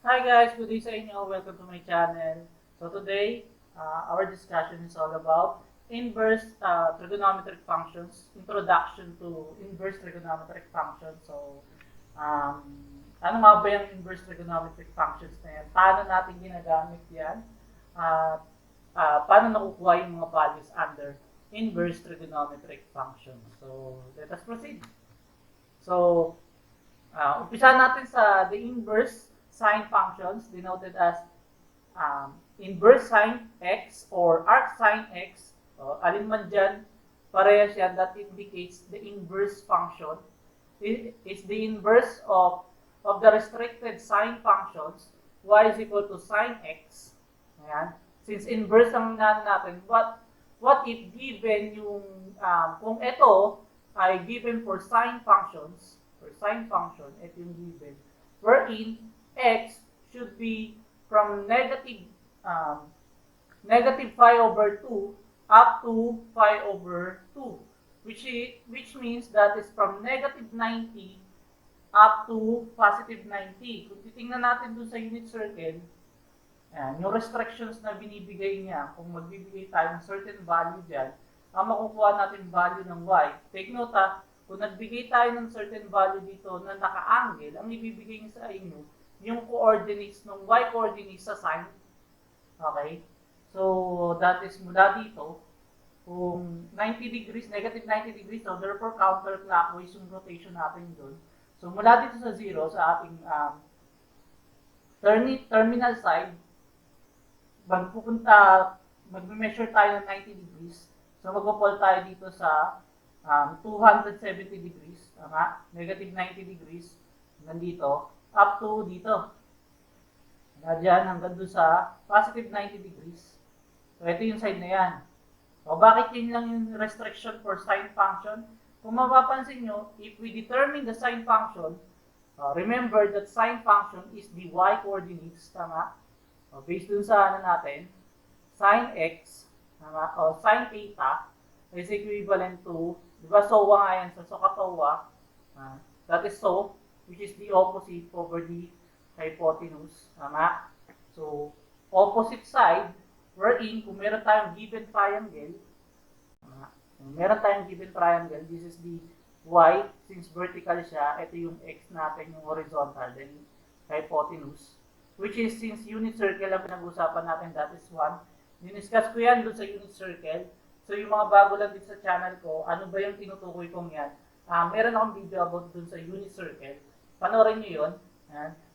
Hi guys, good day sa inyo. Welcome to my channel. So today, our discussion is all about inverse trigonometric functions, introduction to inverse trigonometric functions. So, um, ano nga ba yung inverse trigonometric functions na yan? Paano natin ginagamit yan? At paano nakukuha yung mga values under inverse trigonometric functions? So, let us proceed. So, umpisa natin sa the inverse sine functions denoted as inverse sine x or arc sine x. Alin man dyan, parehas yan, that indicates the inverse function. It's the inverse of the restricted sine functions. Y is equal to sine x. Ayan. Since inverse ang natin, what if given yung, kung ito ay given for sine functions, ito yung given, wherein x should be from negative pi over 2 up to pi over 2, which means that is from negative 90 up to positive 90. Kung titingnan natin dun sa unit circle, ayan, yung restrictions na binibigay niya, kung magbibigay tayo ng certain value dyan, ang makukuha natin value ng y. Take note kung nagbigay tayo ng certain value dito na naka-angle, ang ibibigay niya sa inyo, yung coordinates ng y coordinates sa sine. Okay? So, that is mula dito, kung 90 degrees, negative 90 degrees, so therefore counterclockwise yung rotation natin doon. So, mula dito sa 0, sa ating terminal side, mag-measure tayo ng 90 degrees. So, mag-fall tayo dito sa 270 degrees, negative 90 degrees, nandito, up to dito. Dyan, hanggang doon sa positive 90 degrees. So, ito yung side na yan. So, bakit yun lang yung restriction for sine function? Kung mapapansin nyo, if we determine the sine function, remember that sine function is the y coordinates, tama? Based dun sa natin, sine x, o sine theta, is equivalent to, di ba, SOA nga yan, so katowa, that is so, which is the opposite over the hypotenuse, tama? So, opposite side, wherein, kung meron tayong given triangle, this is the y, since vertical siya, ito yung x natin, yung horizontal, then hypotenuse, which is, since unit circle ang pinag-usapan natin, that is 1. Diniscuss ko yan doon sa unit circle. So, yung mga bago lang din sa channel ko, ano ba yung tinutukoy kong yan? Meron akong video about doon sa unit circle. Panoorin nyo yun.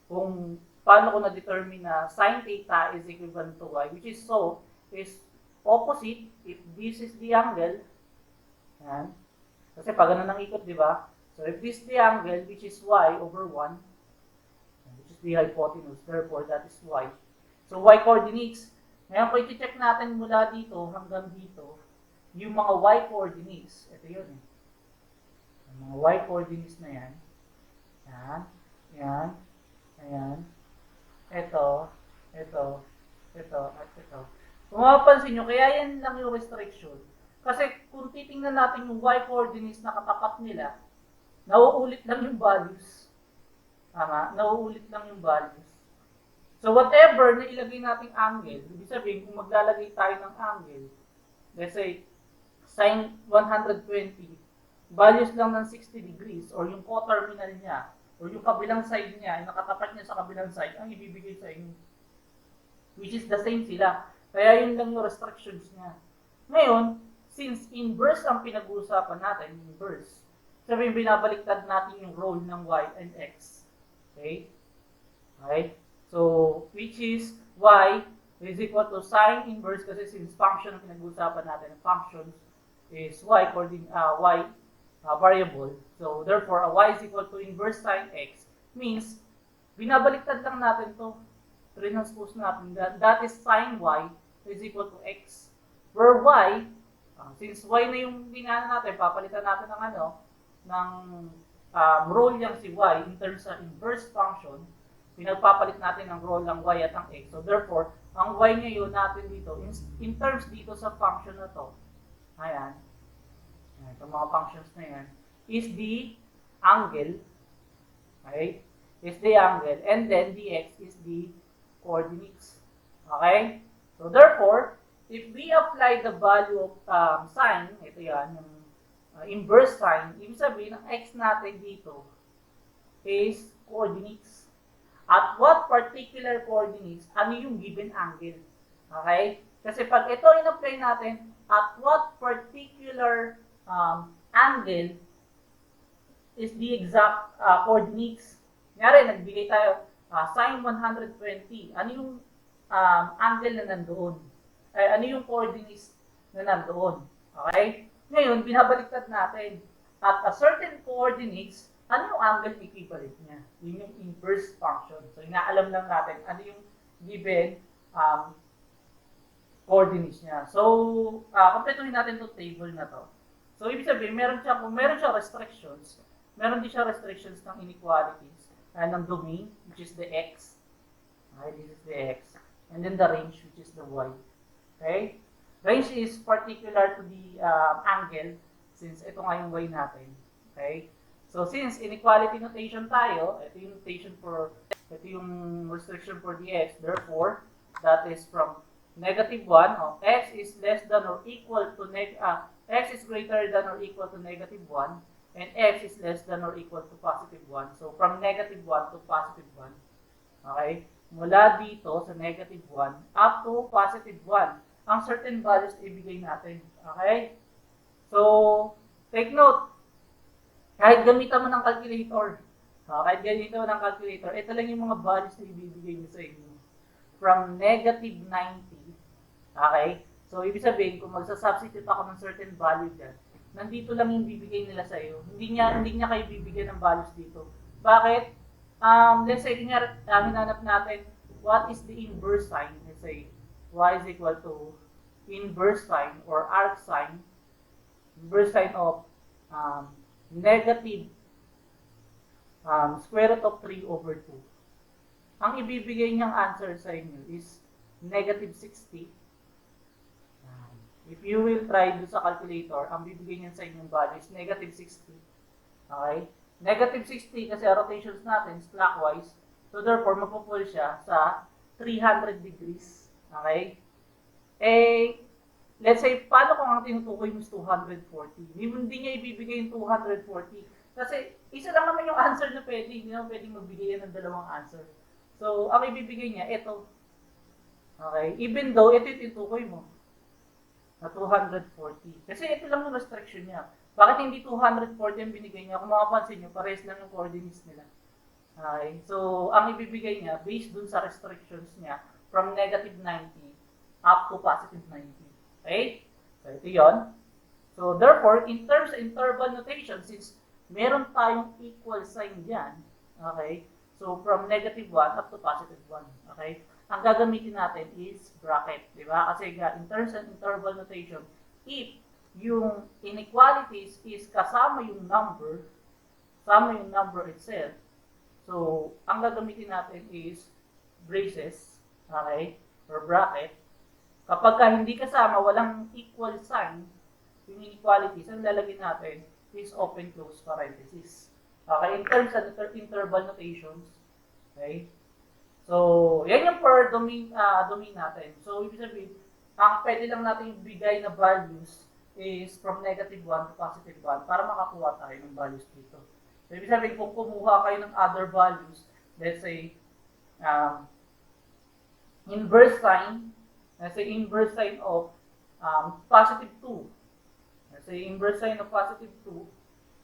Kung paano ko na-determine na sine theta is equivalent to y, which is so, is opposite if this is the angle. Yan. Kasi pag ganun ang ikot, di ba? So, if this is the angle, which is y over 1, which is the hypotenuse, therefore that is y. So, y coordinates. Ngayon, kung i-check natin mula dito hanggang dito, yung mga y coordinates, ito yun eh. Yung mga y coordinates na yan, yan, ayan, ito, at ito. Kung mapapansin nyo, kaya yan lang yung restriction. Kasi kung titingnan natin yung y coordinates na katapat nila, nauulit lang yung values. Tama? Nauulit lang yung values. So, whatever na ilagay nating angle, ibig sabihin, kung maglalagay tayo ng angle, let's say, sine 120, values lang ng 60 degrees, or yung coterminal niya, or yung kabilang side niya, yung nakatapat niya sa kabilang side, ang ibibigay sa inyo. Which is the same sila. Kaya yun lang yung restrictions niya. Ngayon, since inverse ang pinag-uusapan natin, inverse, sabihin, binabaliktad natin yung role ng y and x. Okay? Right? So, which is y is equal to sine inverse kasi since function ang pinag-uusapan natin, functions is y variable. So, therefore, a y is equal to inverse sine x means binabaliktad lang natin to. Transpose natin. That is sine y is equal to x. Where y, since y na yung binana natin, papalitan natin ng role niyang si y in terms of inverse function, pinagpapalit natin ng role ng y at ang x. So therefore, ang y ngayon natin dito, in terms dito sa function na to, ayan, itong mga functions na yan, is the angle, okay? is the angle, and then the x is the coordinates. Okay? So therefore, if we apply the value of sine, ito yan, yung inverse sine, ibig sabihin, ang x natin dito is coordinates. At what particular coordinates, ano yung given angle? Okay? Kasi pag ito in-apply natin, at what particular angle is the exact coordinates. Ngayon, nagbigay tayo sine 120. Ano yung angle na nandoon? Ano yung coordinates na nandoon? Okay? Ngayon, binabaliktad natin. At a certain coordinates, ano yung angle equivalent niya? Yun yung inverse function. So, inaalam lang natin ano yung given coordinates niya. So, kompletuhin natin itong table na to. So, ibig sabihin, kung meron siya restrictions, meron din siya restrictions ng inequalities, ng domain, which is the x. Okay, this is the x. And then the range, which is the y. Okay? Range is particular to the angle, since ito nga yung y natin. Okay? So, since inequality notation tayo, ito yung restriction for the x. Therefore, that is from negative 1, x is less than or equal to x is greater than or equal to negative 1, and x is less than or equal to positive 1. So, from negative 1 to positive 1. Okay? Mula dito sa negative 1 up to positive 1. Ang certain values ibigay natin. Okay? So, take note. Kahit gamitan mo ng calculator, ito lang yung mga values na ibibigay nyo sa inyo. From negative 90, okay? So, ibig sabihin, kung magsasubstitute ako ng certain value dyan, nandito lang yung bibigay nila sa iyo. Hindi niya kayo bibigyan ng values dito. Bakit? Let's say, hinanap natin, what is the inverse sine? Let's say, y is equal to inverse sine or arc sine, inverse sine of negative square root of 3 over 2. Ang ibibigay niyang answer sa inyo is negative 60. If you will try do sa calculator, ang bibigay niyan sa inyong value is negative 60. Okay? Negative 60 kasi rotations natin is clockwise. So therefore, mapupull siya sa 300 degrees. Okay? Let's say, paano kung ang tinutukoy mo is 240? Hindi niya ibibigay yung 240. Kasi isa lang naman yung answer na pwede. Hindi naman pwedeng magbigay ng dalawang answer. So, ang ibibigay niya, ito. Okay? Even though, ito yung tinutukoy mo. Na 240. Kasi ito lang yung restriction niya. Bakit hindi 240 ang binigay niya? Kung makapansin niyo, pares lang yung coordinates nila. Okay? So, ang ibibigay niya, based dun sa restrictions niya, from negative 90 up to positive 90. Okay? So, ito yon. So, therefore, in terms of interval notation, since meron tayong equal sign dyan, okay? So, from negative 1 up to positive 1. Okay? Ang gagamitin natin is bracket. Diba? Kasi in terms of interval notation, if yung inequalities is kasama yung number itself, so, ang gagamitin natin is braces, okay? Or bracket. Kapag hindi kasama, walang equal sign, yung inequalities, ang lalagyan natin is open-close parenthesis. Okay, in terms of interval notations, okay? So, yan yung per domain natin. So, ibig sabihin, ang pwede lang natin ibigay na values is from negative 1 to positive 1 para makakuha tayo ng values dito. So, ibig sabihin, kung kumuha kayo ng other values, let's say, inverse sign of positive 2. Let's say, inverse sign of positive 2,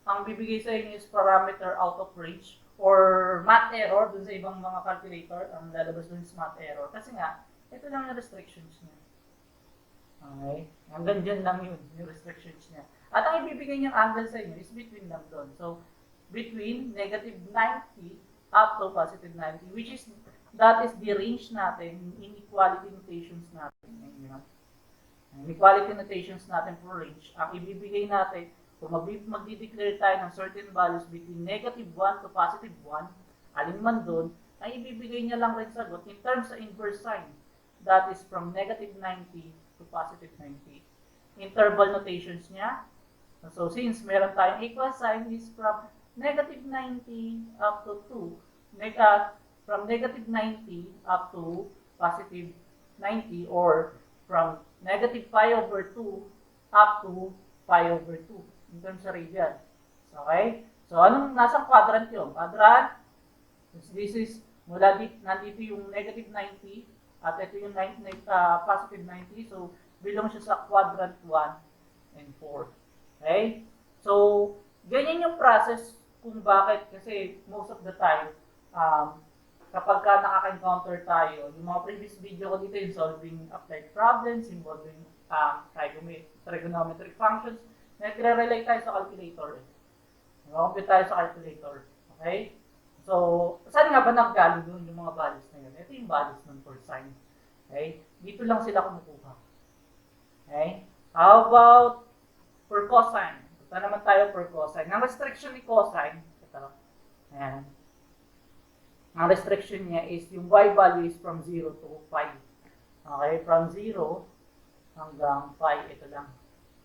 ang bibigay sa inyo is parameter out of range or math error dun sa ibang mga calculator. Ang lalabas dun is math error. Kasi nga, ito lang yung restrictions niya. Okay? Hanggang dyan lang yun, yung restrictions niya. At ang ibibigay niyang angle sa inyo is between lang doon. So, between negative 90 up to positive 90, which is, that is the range natin, inequality notations natin. Inequality notations natin for range. Ang ibibigay natin, kung magdi-declare tayo ng certain values between negative 1 to positive 1, alin man doon, ay ibibigay niya lang rin sagot in terms of inverse sign. That is from negative 90 to positive 90. Interval notations niya. So, since meron tayong equal sign is from negative 90 up to 2. from negative 90 up to positive 90, or from negative pi over 2 up to pi over 2 in terms of radian. Okay? So, anong nasa quadrant yun? Quadrant, this is, mula nandito yung negative 90, at ito yung positive 90. So, belong siya sa quadrant 1 and 4. Okay? So, ganyan yung process kung bakit. Kasi most of the time, kapag ka nakaka-encounter tayo, yung mga previous video ko dito, yung solving applied problems, involving trigonometric functions, nagre-relate tayo sa calculator. Mag-compute tayo sa calculator. Okay? So, saan nga ba nanggaling doon yung mga values na yun? Ito yung values ng for sine. Okay? Dito lang sila kumukuha. Okay? How about for cosine? Ito naman tayo for cosine. Ang restriction ni cosine, ito. Ayan. Ang restriction niya is yung y value is from 0 to pi. Okay? From 0 hanggang pi. Ito lang.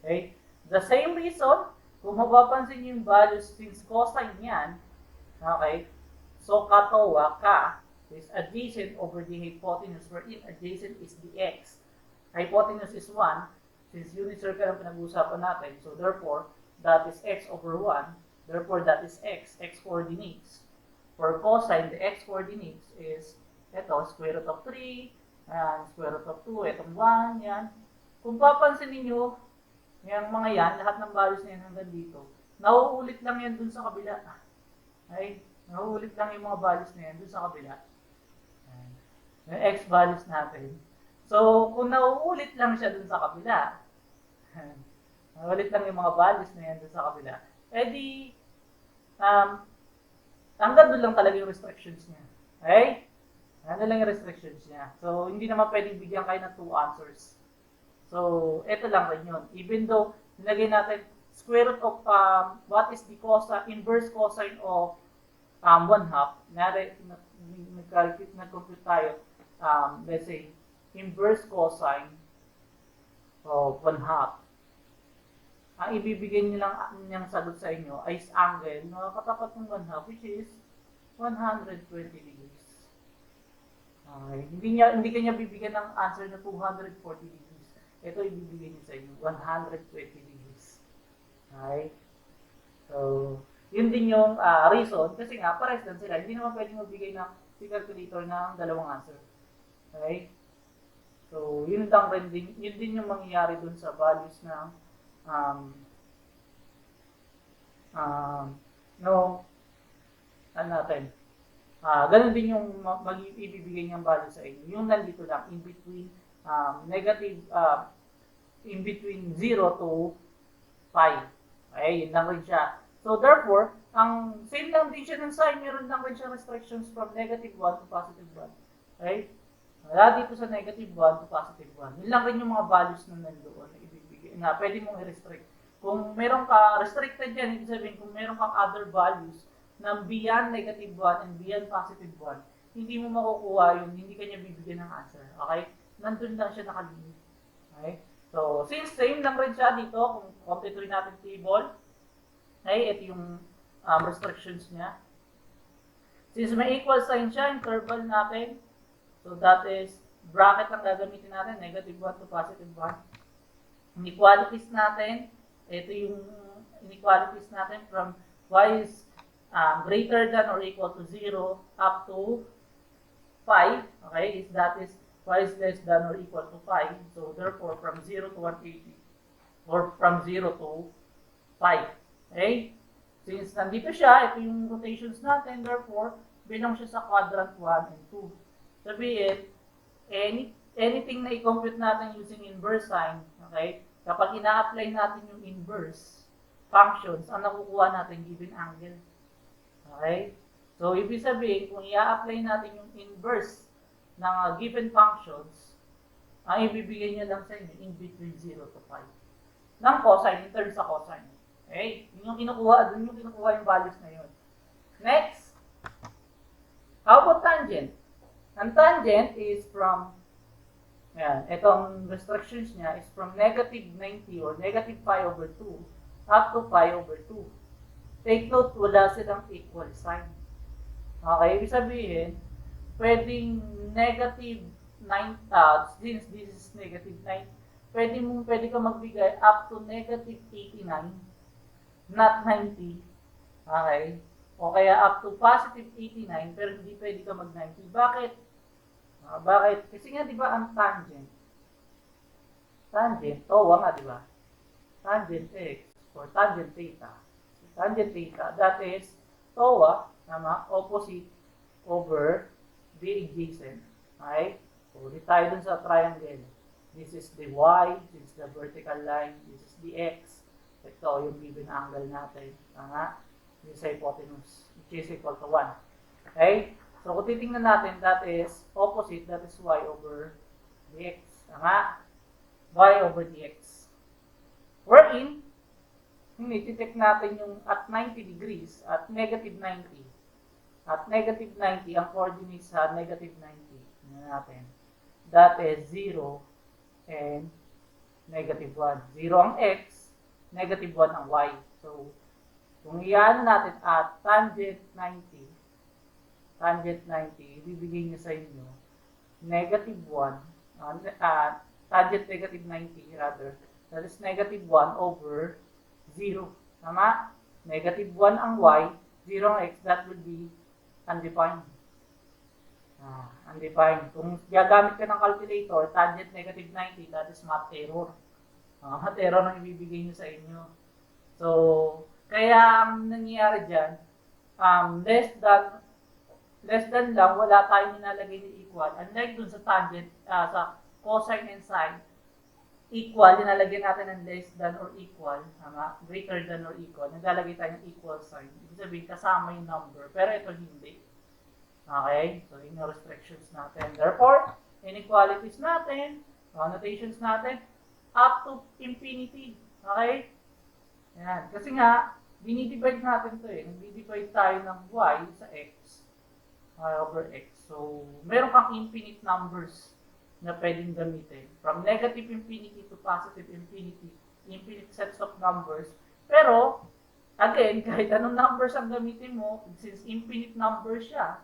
Okay? The same reason, kung mapapansin niyo yung values since cosine yan, okay? So, katawa ka is adjacent over the hypotenuse, wherein adjacent is the x. Hypotenuse is 1, since unit circle ang pinag-uusapan natin. So, therefore, that is x over 1. Therefore, that is x coordinates. For cosine, the x coordinates is, ito, square root of 3, and square root of 2, itong 1, yan. Kung papansin niyo yung mga yan, lahat ng values na yan hanggang dito, nauulit lang yan dun sa kabila. Okay? Nauulit lang yung mga values na yan dun sa kabila. Yung x values natin. So, kung nauulit lang siya dun sa kabila, nauulit lang yung mga values na yan dun sa kabila, edi, hanggang dun lang talaga yung restrictions niya. Okay? Hanggang lang yung restrictions niya. So, hindi naman pwedeng bigyan kayo ng 2 answers. So, ito lang rin yun. Even though, nilagay natin square root of what is the inverse cosine of 1/2. Nag-compute tayo, let's say, inverse cosine of 1/2. Ang ibibigay niyang sagot sa inyo ay angle na katapat ng 1/2, which is 120 degrees. Okay. Hindi kanya bibigyan ng answer na 240 degrees. Ito ibibigay niyo sa inyo, 120 degrees. Okay? So, yun din yung reason. Kasi nga, pares lang sila. Hindi naman pwedeng magbigay ng si calculator ng dalawang answer. Okay? So, yun din yung mangyayari dun sa values ng ganun din yung ibibigay niyang value sa inyo. Yung nandito lang, in between negative, in between 0 to pi. Okay, yun lang rin siya. So, therefore, ang same lang din siya ng sine, meron lang rin siya restrictions from negative 1 to positive 1. Okay? Wala dito sa negative 1 to positive 1. Yun lang rin yung mga values na nandoon na ibibigay, na pwede mong i-restrict. Kung meron ka restricted yan, ibig sabihin, kung meron kang other values na beyond negative 1 and beyond positive 1, hindi mo makukuha yun, hindi kanya bibigyan ng answer. Okay? Nandun lang siya nakalimit. Okay? So, since same lang rin siya dito, kung complete rin natin table, okay, ito yung restrictions niya. Since may equal sign siya, interval natin, so that is, bracket ang gagamitin natin, negative 1 to positive 1. Inequalities natin, ito yung inequalities natin from y is greater than or equal to 0 up to 5, okay, that is y is less than or equal to 5. So, therefore, from 0 to 180, or from 0 to 5. Okay? Since nandito siya, ito yung rotations natin, therefore, bilang siya sa quadrant 1 and 2. Sabihin, anything na i-compute natin using inverse sine, okay, kapag ina-apply natin yung inverse functions, ang nakukuha natin given angle. Okay? So, ibig sabihin, kung i-apply natin yung inverse ng given functions, ang ibibigay niya lang sa inyo in between 0 to 5 ng cosine, in terms sa cosine. Okay? Yun yung kinukuha, dun yung kinukuha yung values na yun. Next, how about tangent? Ang tangent is from, itong restrictions niya is from negative 90 or negative pi over 2 up to pi over 2. Take note, wala silang equal sign. Okay, ibig sabihin, pwedeng negative 9, since this is negative 9, pwede ka magbigay up to negative 89, not 90. Okay? O kaya up to positive 89, pero hindi pwede ka mag-90. Bakit? Bakit? Kasi nga, di ba, ang tangent, TOA nga, di ba? Tangent x or tangent theta. Tangent theta, that is TOA, tama, opposite over the adjacent. Okay? So, ulit tayo dun sa triangle. This is the y, this is the vertical line, this is the x. Ito yung given angle natin. Tama? This is hypotenuse, which is equal to 1. Okay? So, kung titingnan natin, that is opposite, that is y over dx. Tama? Y over dx. Wherein, tinitik natin yung at 90 degrees, at negative 90. At negative 90, ang coordinates sa negative 90. Tingnan natin. That is 0 and negative 1. 0 ang x, negative 1 ang y. So, kung iyan natin at tangent 90, ibibigay niya sa inyo negative 1, tangent negative 90 rather, that is negative 1 over 0. Tama? Negative 1 ang y, 0 ang x, that will be undefined. Undefined. Kung gagamit ka ng calculator, tangent negative 90, that is math error. Math error ang ibibigay niyo sa inyo. So, kaya ang nangyayari dyan, less than lang, wala tayong nilalagay na equal. Unlike dun sa tangent, sa cosine and sine, equal, nilalagay natin ng less than or equal, greater than or equal, naglalagay tayo ng equal sign. Ibig sabihin, kasama yung number. Pero ito hindi. Okay? So, yun yung restrictions natin. Therefore, inequalities natin, notations natin, up to infinity. Okay? Ayan. Kasi nga, dinidivide natin ito eh. Nagdidivide tayo ng y sa x. Y over x. So, meron kang infinite numbers na pwedeng gamitin. From negative infinity to positive infinity. Infinite sets of numbers. Pero, again, kahit anong numbers ang gamitin mo, since infinite numbers siya,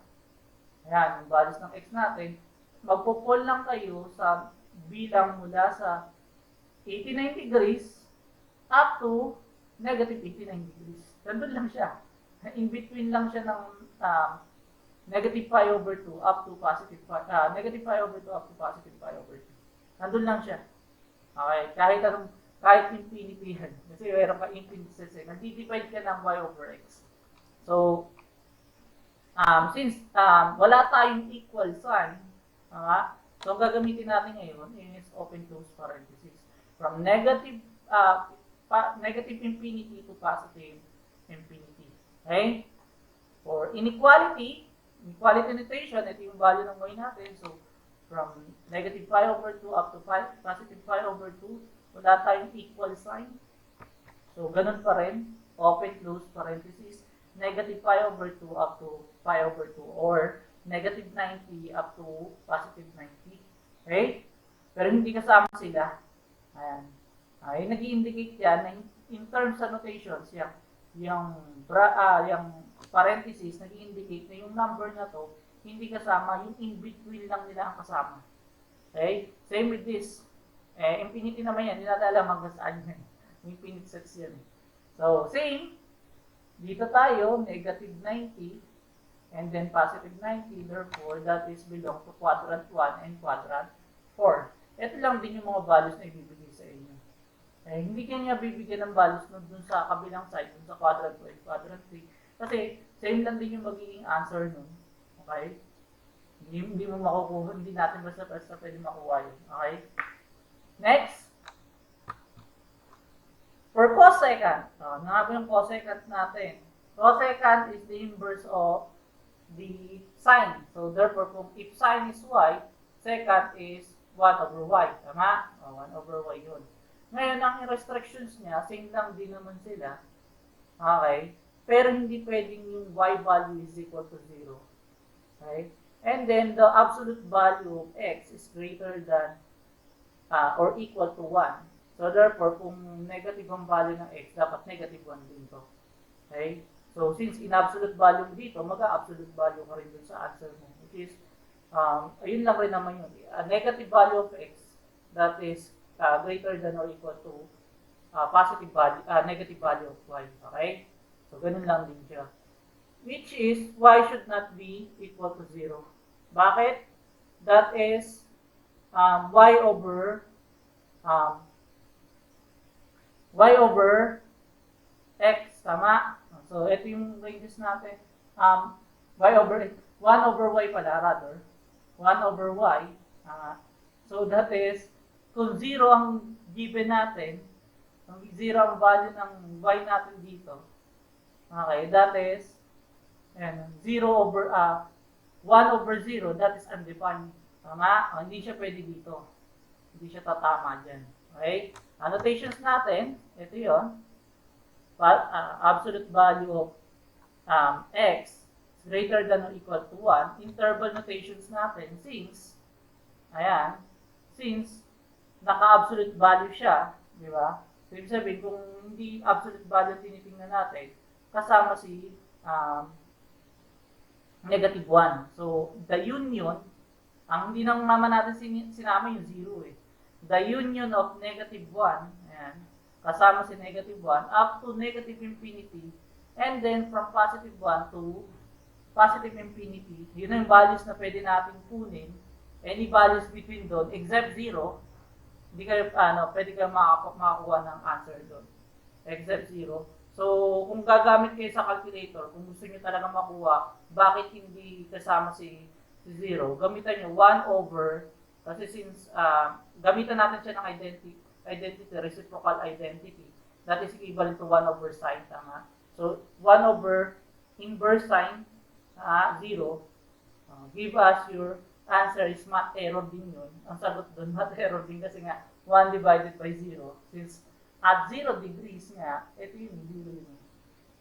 ayan, yung values ng x natin, magpo-pull lang kayo sa bilang mula sa 89 degrees up to negative 89 degrees. Nandun lang siya. In between lang siya ng negative pi over 2 up to positive pi, negative pi over 2 up to positive pi over 2. Nandun lang siya. Okay? Kahit infinity yan. Kasi meron ka infinite sets eh. Nagdi-divide ka ng y over x. So, since wala tayong equal sign, so ang gagamitin natin ngayon is open close parenthesis. From negative infinity to positive infinity. Okay? For inequality notation, ito yung value ng y natin. So, from negative pi over 2 up to positive pi over 2, wala tayong equal sign. So, ganun pa rin. Open close parenthesis. Negative pi over 2 up to pi over 2 or negative 90 up to positive 90. Okay? Pero hindi kasama sila. Ayan. Ay, nag-i-indicate yan na in terms of notations, yung parenthesis, nag-i-indicate na yung number na to, hindi kasama, yung in-between lang nila ang kasama. Okay? Same with this. Infinity naman yan, hindi natin alam hanggang saan yan. Infinite sets yan. So, same. Dito tayo, negative 90, and then positive 90, therefore, that is belong to quadrant 1 and quadrant 4. Ito lang din yung mga values na ibibigay sa inyo. Hindi kanya bibigyan ng values dun sa kabilang side, dun sa quadrant 2 and quadrant 3. Kasi, same lang din yung magiging answer nun. Okay? Hindi mo makukuha, hindi natin basta pwede makuha yun. Okay? Next. For cosecant, ano nga ba yung cosecant natin? Cosecant is the inverse of the sine. So, therefore, if sine is y, secant is 1 over y. Tama? 1 over y yun. Ngayon, ang restrictions niya, same lang din naman sila. Okay? Pero hindi pwedeng yung y value is equal to 0. Okay? And then, the absolute value of x is greater than or equal to 1. So, therefore, kung negative ang value ng x, dapat negative 1 din to. Okay? So, since in absolute value dito, mag-absolute value ka rin dun sa answer mo. Which is, ayun lang rin naman yun. A negative value of x that is greater than or equal to negative value of y. Okay? So, ganun lang din siya. Which is, y should not be equal to 0. Bakit? That is y over x, tama? So, ito yung ranges natin. Y over 1 over y pala, rather. 1 over y. So, that is, kung 0 ang given natin, kung 0 ang value ng y natin dito, okay, that is, 0 over, 1 over 0, that is undefined. Tama? Hindi siya pwede dito. Hindi siya tatama dyan. Okay? Annotations natin, ito yun. Absolute value of x is greater than or equal to 1. Interval notations natin, since naka-absolute value siya, di ba? So, ibig sabihin, kung hindi absolute value tinitingnan natin, kasama si negative 1. So, the union, ang hindi naman natin sinama yung 0 eh. The union of negative 1, ayan, kasama si negative 1, up to negative infinity, and then from positive 1 to positive infinity, yun ang values na pwede natin kunin. Any values between doon, except 0, hindi kayo, pwede kayo makakuha ng answer doon. Except 0. So, kung gagamit kayo sa calculator, kung gusto nyo talaga makuha, bakit hindi kasama si 0, gamitan nyo 1 over, kasi since gamitan natin siya ng identity, reciprocal identity, that is equivalent to 1 over sine, tama? So, 1 over inverse sine, 0, give us your answer is math error din yun. Ang sagot doon, math error din kasi nga 1 divided by 0. Since at 0 degrees nga, ito yung 0 yun.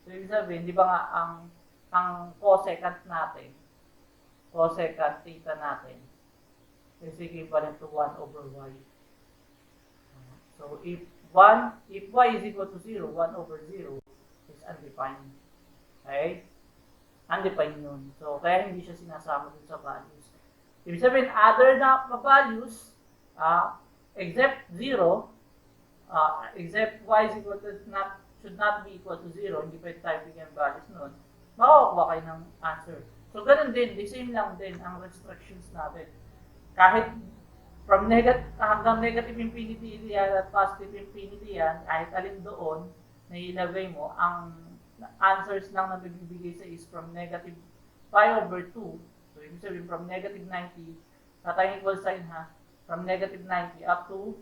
So, ibig sabihin, di ba nga ang cosecant natin, cosecant theta natin, is equivalent to 1 over y. So, if y is equal to 0, 1 over 0 is undefined. Okay? Undefined yun. So, kaya hindi siya sinasama dun sa values. Ibig sabihin, other na values, except 0, except y is equal to should not be equal to 0, hindi pwede tayo bigyan values nun, makakuha kayo ng answer. So, ganun din, the same lang din ang restrictions natin. Kahit from hanggang negative infinity yan at positive infinity yan, kahit alin doon na ilagay mo, ang answers lang na bibigay sa is from negative pi over 2. So, ibig sabihin from negative 90, tatayong equal sign ha, from negative 90 up to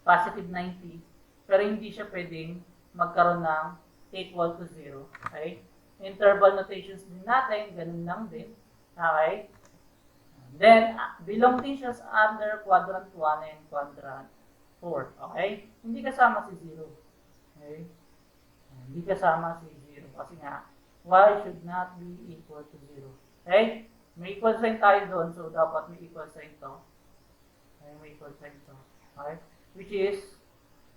positive 90, pero hindi siya pwedeng magkaroon ng equal to 0. Okay? Interval notations din natin, ganun lang din. Okay? Then, belong din siya under quadrant 1 and quadrant 4. Okay? Hindi kasama si 0. Okay? Hindi kasama si 0 kasi nga, y should not be equal to 0. Okay? May equal sign tayo doon, so dapat may equal sign to. Okay? May equal sign to. Okay? Which is,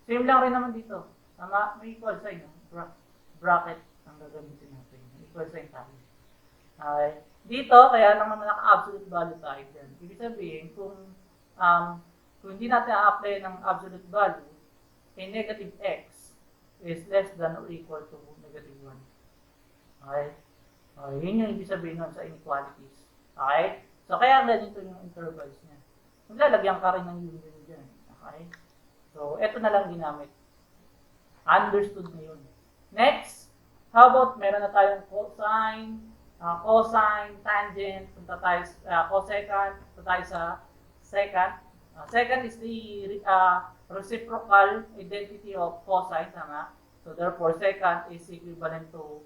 same lang rin naman dito. Tama? May equal sign. Bracket ang gagamitin natin. May equal sign tayo. Okay? Dito, kaya lang naman naka-absolute value tayo dyan. Ibig sabihin, kung hindi natin a-apply ng absolute value, a negative x is less than or equal to negative 1. Okay? Yun yung ibig sabihin nun sa inequalities. Okay? So, kaya ganito yung intervals niya. Maglalagyan ka rin ng union dyan. Okay? So, eto na lang ginamit. Understood na yun. Next, how about meron na tayong cosine, cosine, tangent, punta tayo cosecant, punta tayo sa secant. Secant is the reciprocal identity of cosine, tama? So therefore, secant is equivalent to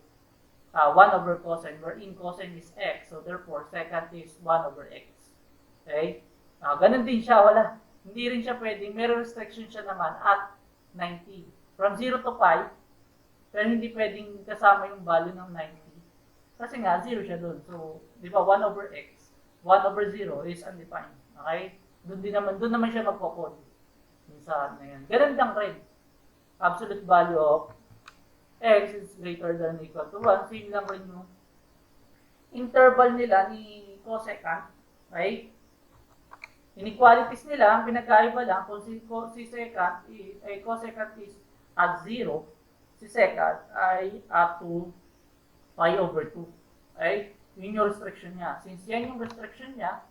1 over cosine, wherein cosine is x. So therefore, secant is 1 over x. Okay? Ganun din siya, wala. Hindi rin siya pwedeng, may restriction siya naman at 90. From 0 to 5, pero hindi pwedeng kasama yung value ng 90. Kasi nga, 0 siya doon. So, di ba, 1 over x, 1 over 0 is undefined. Okay? Doon naman siya magpo-code. Sa na yan. Ganun lang rin. Absolute value of x is greater than or equal to 1. Same lang rin yung interval nila ni cosecant. Okay? Inequalities nila, ang pinagkaiba lang kung si secant, cosecant is at 0, si secant ay at 2 pi over 2. Okay? Yun yung restriction niya. Since yan yung restriction niya,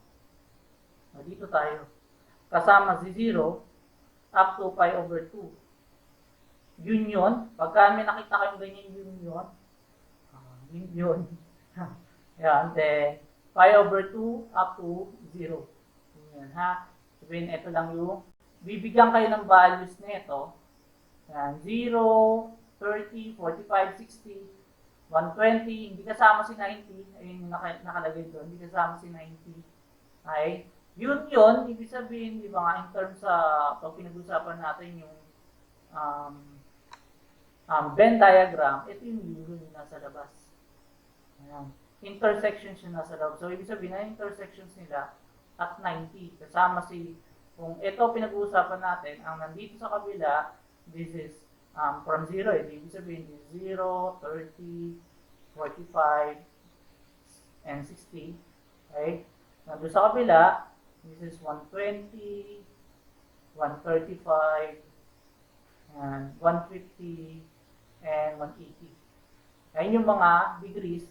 dito tayo. Kasama si 0 up to pi over 2. Union, pagka may nakita kayong ganyan union, union. Yan, then pi over 2 up to 0. Yan, ha? Sabihin, ito lang yung bibigyan kayo ng values nito. Yan, 0, 30, 45, 60, 120, hindi kasama si 90. Ayun yung nakalagay doon, hindi kasama si 90. Okay? Yun, ibig sabihin, di ba nga, in terms sa pag pinag-usapan natin yung Venn diagram, ito yung yung nasa labas. Ayan. Intersections yung nasa labas. So, ibig sabihin na intersections nila at 90. Kasama si, kung ito pinag-uusapan natin, ang nandito sa kabila, this is from 0. Ibig sabihin, 0, 30, 45, and 60. Okay? Nandito sa kabila, this is 120, 135, and 150, and 180. Ayan yung mga degrees.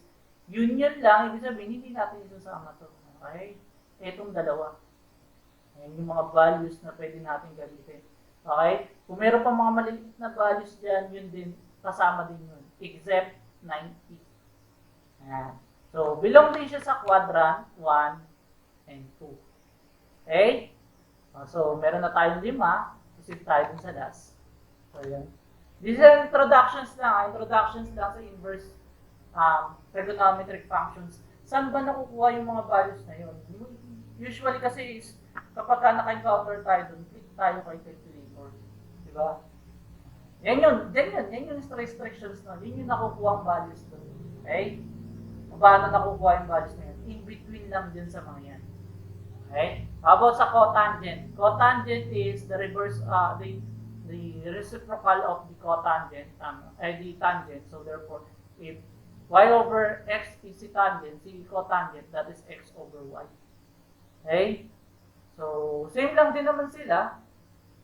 Union lang, ibig sabihin, hindi natin isasama to. Okay? Etong dalawa. Ayan yung mga values na pwede natin gamitin. Okay? Kung meron pa mga maliliit na values dyan, yun din, kasama din yun. Except 90. Ayan. So, belong din siya sa quadrant 1 and 2. Okay? So, meron na tayong 5. Proceed tayo dun sa last. So, yan. These are introductions lang. Introductions lang sa inverse trigonometric functions. Saan ba nakukuha yung mga values na yun? Usually kasi is, kapag naka-encounter tayo dun, click tayo kay calculator. Diba? Yan yung restrictions na. Yun yung nakukuha ang values dun. Okay? Paano nakukuha yung values na yun? In between lang din sa mga yan. Okay? How about sa cotangent? Cotangent is the reverse, the reciprocal of the cotangent, the tangent. So therefore, if y over x is the tangent, si cotangent, that is x over y. Okay? So, same lang din naman sila.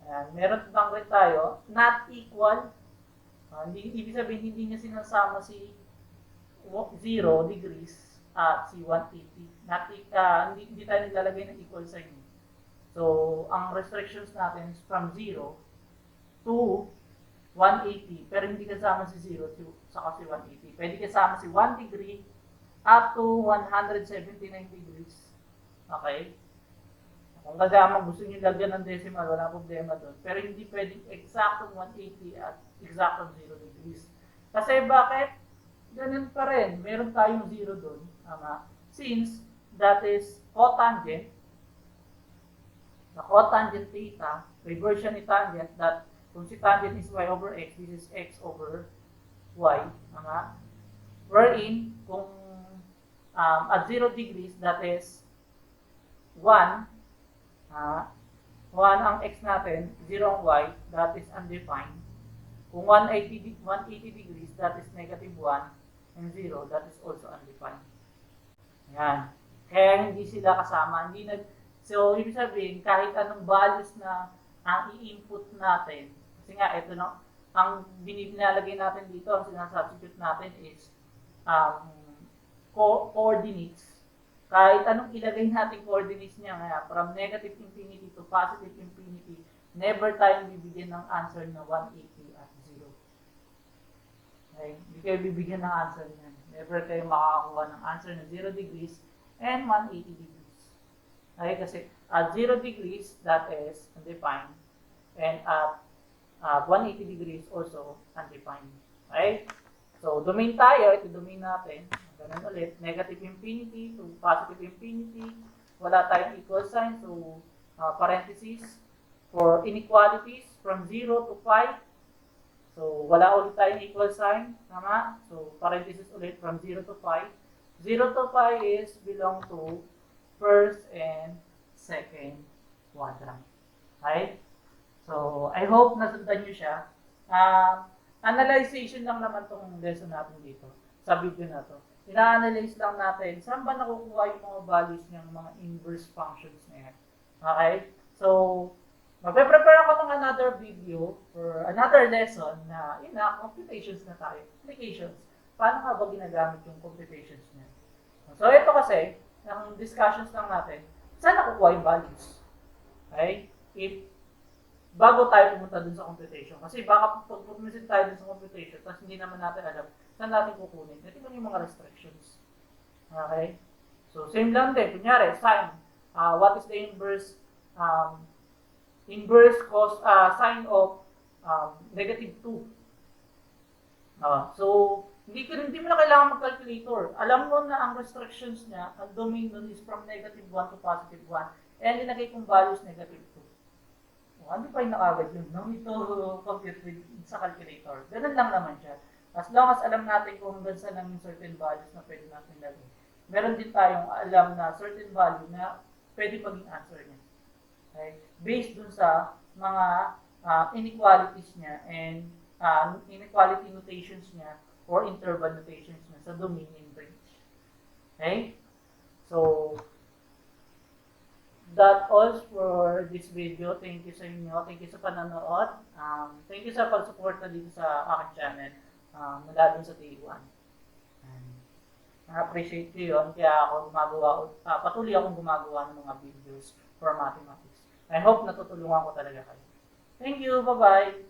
Ayan, meron bang rin tayo, not equal. Ibig sabihin, hindi niya sinasama si 0 degrees at si 180. Hindi tayo nilalagay ng equal sign. So, ang restrictions natin is from 0 to 180, pero hindi kasama si 0 saka si 180. Pwede kasama si 1 degree up to 179 degrees. Okay? Kung kasama gusto nyo lagyan ng decimal, wala problema doon. Pero hindi pwedeng exactong 180 at exactong 0 degrees. Kasi bakit? Ganun pa rin. Meron tayong 0 doon. Since that is cotangent, the cotangent theta, reversion ni tangent, that kung si tangent is y over x, this is x over y. Wherein, kung at 0 degrees, that is 1 ang x natin, 0 ang y, that is undefined. Kung 180 degrees, that is negative 1, and 0, that is also undefined. Yan. Kaya hindi sila kasama. So, ibig sabihin, kahit anong values na ang i-input natin, kasi nga, ito no, ang binilagay natin dito, ang sinasubstitute natin is coordinates. Kahit anong ilagay natin coordinates niya, from negative infinity to positive infinity, never tayong bibigyan ng answer na 180 at 0. Okay? Hindi kayo bibigyan ng answer niyan. Never kayo makakakuha ng answer na 0 degrees and 180 degrees. Okay? Kasi at 0 degrees, that is undefined. And at 180 degrees also undefined. Okay? So, domain tayo. Ito domain natin. Ganun ulit. Negative infinity to positive infinity. Wala tayong equal sign. So, parentheses. For inequalities, from 0 to pi. So, wala ulit tayong equal sign. Tama? So, parentheses ulit from 0 to pi. 0 to pi is belong to first and second quadrant. Okay? So, I hope nasundan nyo siya. Analyzation lang naman tong lesson natin dito sa video na to. Ina-analyze lang natin saan ba nakukuha yung mga values ng mga inverse functions na yan. Okay? So, magpe-prepare ako ng another video or another lesson na yun na, computations na tayo. Applications. Paano ka ba ginagamit yung computations niya? So, ito kasi, ang discussions lang natin, saan nakukuha yung values? Okay? Bago tayo pumunta dun sa computation. Kasi baka pag pumunta tayo dun sa computation, tapos hindi naman natin alam saan natin kukunin. Ito yung mga restrictions. Okay? So, same lang din. Kunyari, sine. What is the inverse cos, sine of negative 2? So, hindi mo na kailangan mag-calculator. Alam mo na ang restrictions niya, ang domain nun is from negative 1 to positive 1. And linagay kong values negative 2. Ano pa yung nakagad yun? No need to compute with, sa calculator. Ganun lang naman siya. As long as alam natin kung hanggang saan lang yung certain values na pwede natin lagay. Meron din tayong alam na certain value na pwede maging answer niya. Okay? Based dun sa mga inequalities niya and inequality notations niya or interval notations niya sa domain and range. Okay? So, that all for this video. Thank you sa inyo. Thank you sa panonood. Thank you sa pag-suporta dito sa aking channel mula din sa day 1. Na-appreciate ko yun. Kaya ako patuloy akong gumagawa ng mga videos for mathematics. I hope natutulungan ko talaga kayo. Thank you. Bye-bye.